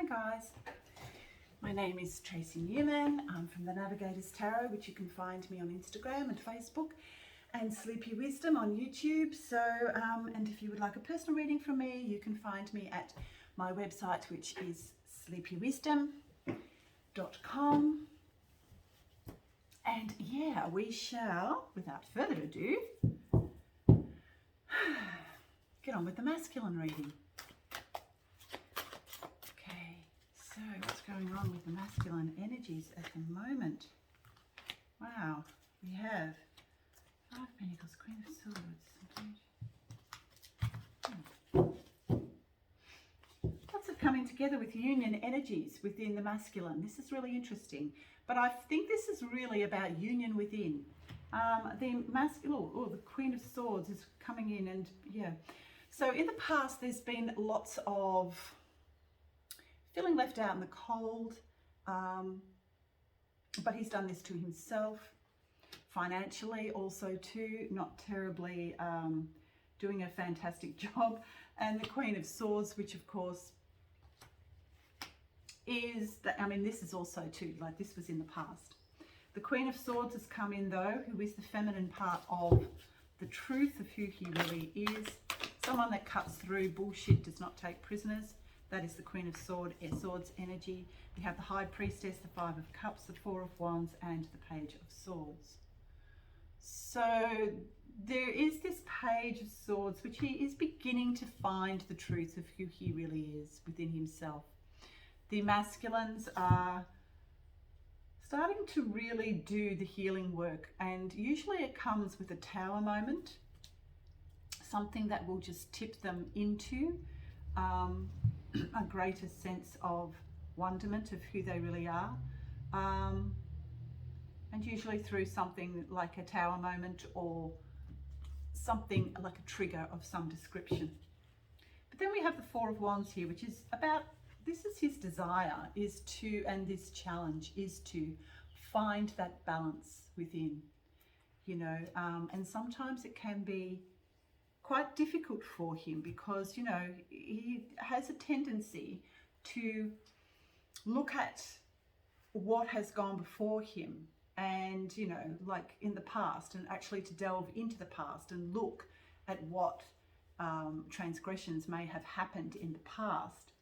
guys, my name is Tracy Newman. I'm from the Navigators Tarot, which you can find me on Instagram and Facebook, and Sleepy Wisdom on YouTube. So, and if you would like a personal reading from me, you can find me at my website, which is sleepywisdom.com. And yeah, we shall, without further ado, get on with the masculine reading. Okay, so what's going on with the masculine energies at the moment? Wow, we have Five of Pentacles, Queen of Swords. Lots of coming together with union energies within the masculine. This is really interesting, but I think this is really about union within. The masculine, the Queen of Swords is coming in, and yeah. So in the past, there's been lots of feeling left out in the cold, but he's done this to himself. Financially also too, not terribly doing a fantastic job. And the Queen of Swords, which of course is, this is also too, like this was in the past. The Queen of Swords has come in though, who is the feminine part of the truth of who he really is. Someone that cuts through bullshit, does not take prisoners. That is the Queen of Swords energy. We have the High Priestess, the Five of Cups, the Four of Wands, and the Page of Swords. So there is this Page of Swords, which he is beginning to find the truth of who he really is within himself. The masculines are starting to really do the healing work, and usually it comes with a Tower moment, something that will just tip them into a greater sense of wonderment of who they really are, and usually through something like a Tower moment or something like a trigger of some description. But then we have the Four of Wands here, which is about, this is his desire, is to, and this challenge is to find that balance within, you know, and sometimes it can be quite difficult for him because, you know, he has a tendency to look at what has gone before him and, you know, like in the past, and actually to delve into the past and look at what transgressions may have happened in the past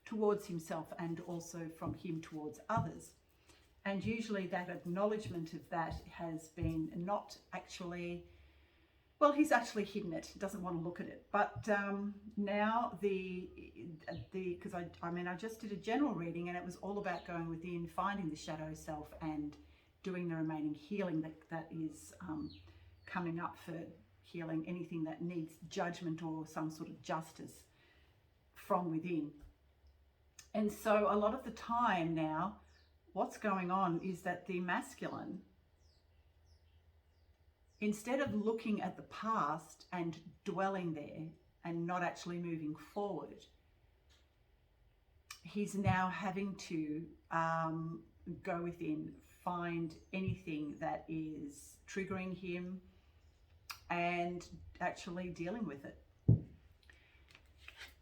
towards himself and also from him towards others. And usually that acknowledgement of that has been not actually, well, he's actually hidden it, doesn't want to look at it. But now because I just did a general reading and it was all about going within, finding the shadow self and doing the remaining healing that is coming up for healing anything that needs judgment or some sort of justice from within. And so a lot of the time now, what's going on is that the masculine, instead of looking at the past and dwelling there and not actually moving forward, he's now having to go within, find anything that is triggering him and actually dealing with it.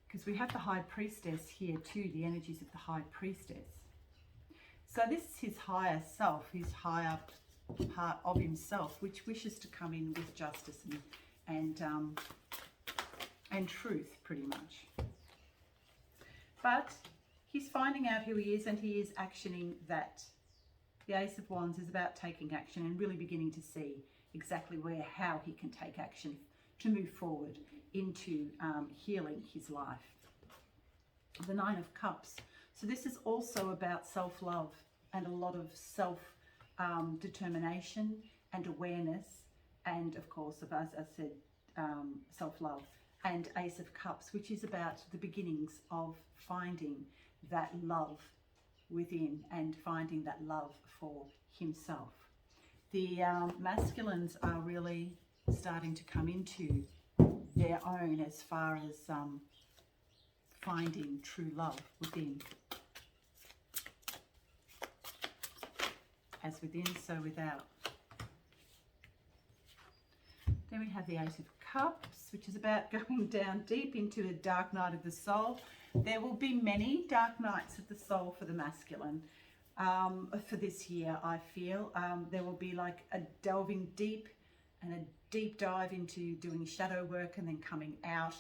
Because we have the High Priestess here too, the energies of the High Priestess. So this is his higher self, his higher part of himself, which wishes to come in with justice and truth, pretty much. But he's finding out who he is, and he is actioning that. The Ace of Wands is about taking action and really beginning to see exactly how he can take action to move forward into healing his life. The Nine of Cups. So this is also about self-love and a lot of determination and awareness, and of course, as I said, self-love. And Ace of Cups, which is about the beginnings of finding that love within and finding that love for himself. The masculines are really starting to come into their own as far as finding true love within. As within, so without. Then we have the Eight of Cups, which is about going down deep into the dark night of the soul. There will be many dark nights of the soul for the masculine for this year, I feel. There will be like a delving deep and a deep dive into doing shadow work and then coming out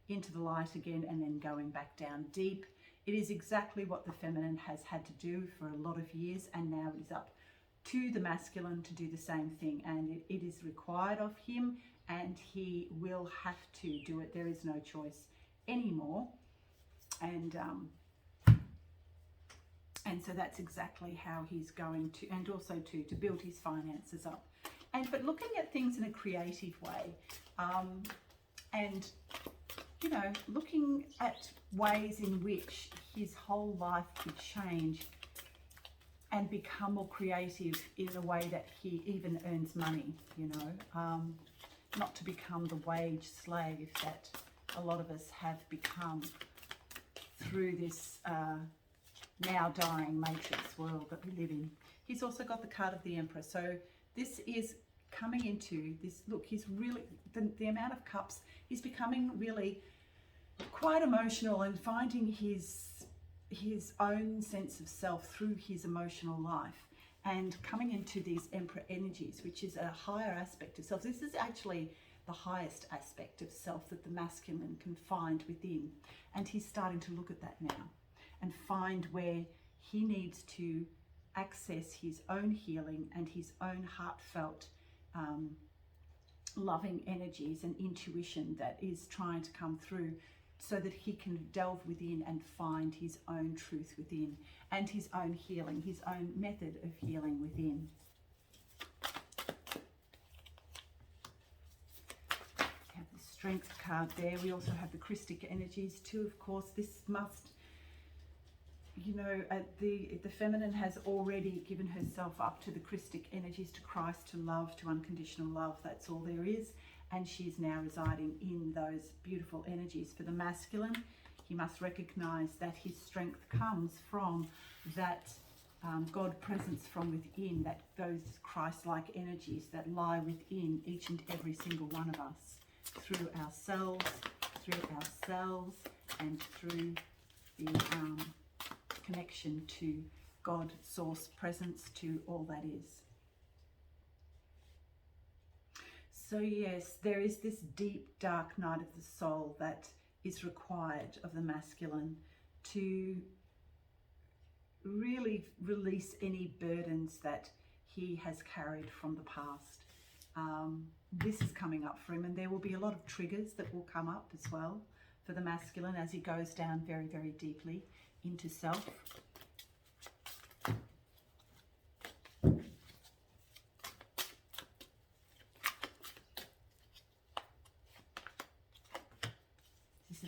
into the light again and then going back down deep. It is exactly what the feminine has had to do for a lot of years, and now it is up to the masculine to do the same thing, and it is required of him, and he will have to do it. There is no choice anymore. And so that's exactly how he's going to, and also to build his finances up. But looking at things in a creative way, and you know, looking at ways in which his whole life could change and become more creative in a way that he even earns money, you know, not to become the wage slave that a lot of us have become through this now dying matrix world that we live in. He's also got the card of the Emperor. So this is coming into this, look, he's really, the amount of cups, he's becoming really quite emotional and finding his own sense of self through his emotional life and coming into these Emperor energies, which is a higher aspect of self. This is actually the highest aspect of self that the masculine can find within. And he's starting to look at that now and find where he needs to access his own healing and his own heartfelt loving energies and intuition that is trying to come through, so that he can delve within and find his own truth within and his own healing, his own method of healing within. We have the Strength card there. We also have the Christic energies too, of course. This must, you know, the feminine has already given herself up to the Christic energies, to Christ, to love, to unconditional love. That's all there is. And she's now residing in those beautiful energies. For the masculine, he must recognize that his strength comes from that God presence from within, that those Christ-like energies that lie within each and every single one of us, through ourselves, and through the connection to God, source, presence, to all that is. So yes, there is this deep, dark night of the soul that is required of the masculine to really release any burdens that he has carried from the past. This is coming up for him, and there will be a lot of triggers that will come up as well for the masculine as he goes down very, very deeply into self.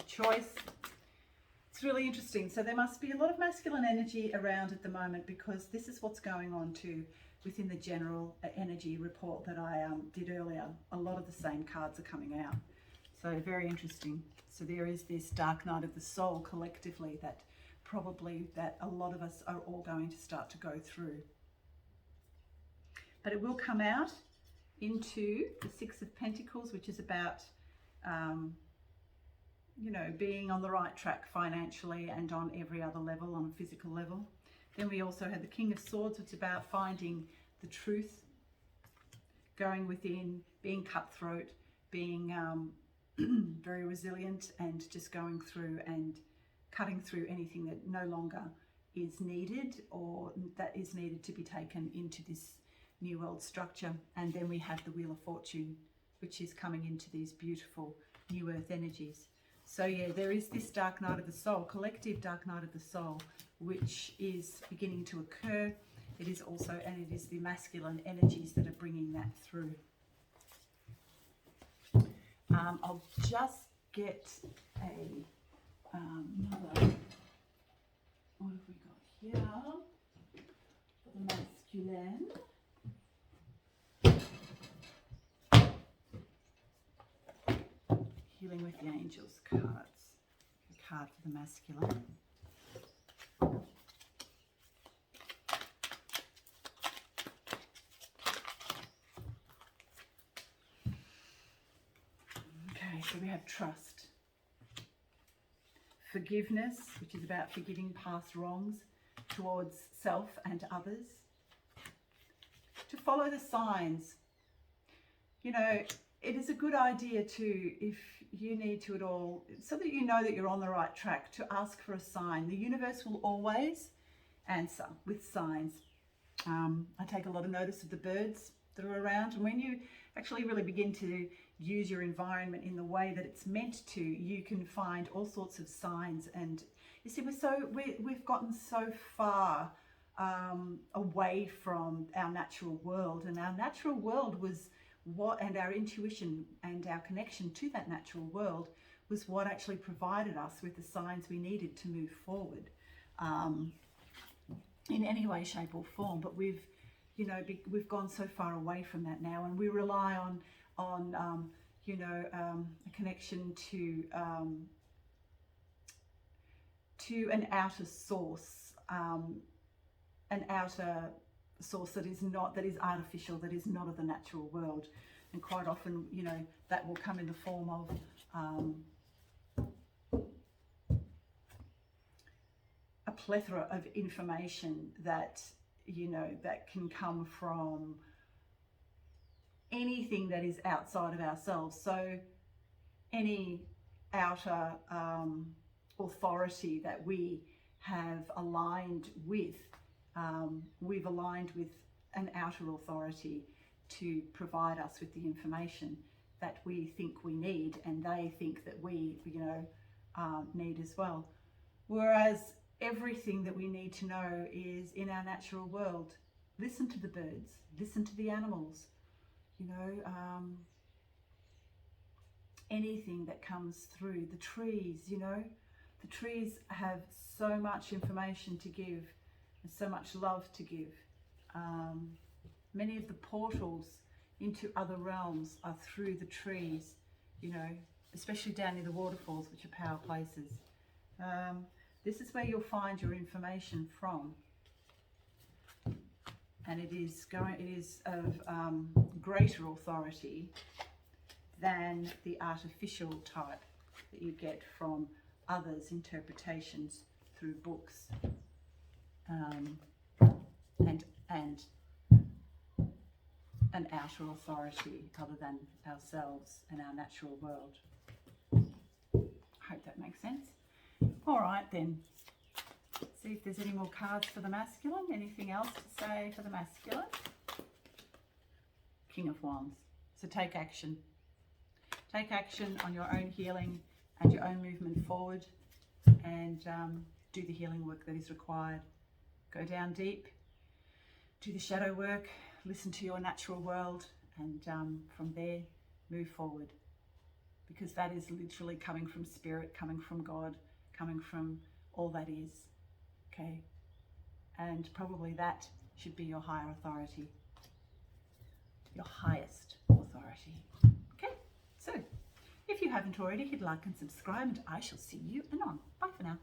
Choice. It's really interesting. So there must be a lot of masculine energy around at the moment, because this is what's going on too within the general energy report that I did earlier. A lot of the same cards are coming out. So very interesting. So there is this dark night of the soul collectively that probably that a lot of us are all going to start to go through. But it will come out into the Six of Pentacles, which is about you know, being on the right track financially and on every other level, on a physical level. Then we also have the King of Swords, which is about finding the truth, going within, being cutthroat, being very resilient, and just going through and cutting through anything that no longer is needed or that is needed to be taken into this new world structure. And then we have the Wheel of Fortune, which is coming into these beautiful new earth energies. So yeah, there is this dark night of the soul, collective dark night of the soul, which is beginning to occur. It is also, and it is the masculine energies that are bringing that through. I'll just get another, what have we got here for the masculine? Healing with the Angels cards. A card for the masculine. Okay, so we have trust. forgiveness, which is about forgiving past wrongs towards self and others. To follow the signs. You know, it is a good idea to, if you need to at all, so that you know that you're on the right track, to ask for a sign. The universe will always answer with signs. I take a lot of notice of the birds that are around, and when you actually really begin to use your environment in the way that it's meant to, you can find all sorts of signs. And you see, we've gotten so far away from our natural world, and our natural world was what, and our intuition and our connection to that natural world was what actually provided us with the signs we needed to move forward in any way, shape or form. But we've gone so far away from that now, and we rely on a connection to an outer source, that is artificial, that is not of the natural world. And quite often, you know, that will come in the form of a plethora of information that, you know, that can come from anything that is outside of ourselves. So any outer authority that we have aligned with, we've aligned with an outer authority to provide us with the information that we think we need, and they think that we, you know, need as well. Whereas everything that we need to know is in our natural world. Listen to the birds, listen to the animals, you know, anything that comes through, the trees, you know. The trees have so much information to give and so much love to give. Many of the portals into other realms are through the trees, you know, especially down near the waterfalls, which are power places. This is where you'll find your information from, and it is of greater authority than the artificial type that you get from others' interpretations through books, and an outer authority other than ourselves and our natural world. I hope that makes sense. All right then, see if there's any more cards for the masculine. Anything else to say for the masculine? King of Wands. So take action. Take action on your own healing and your own movement forward, and do the healing work that is required. Go down deep, do the shadow work, listen to your natural world, and from there move forward, because that is literally coming from spirit, coming from God, coming from all that is, okay? And probably that should be your higher authority, your highest authority. Okay, so if you haven't already, hit like and subscribe, and I shall see you anon. Bye for now.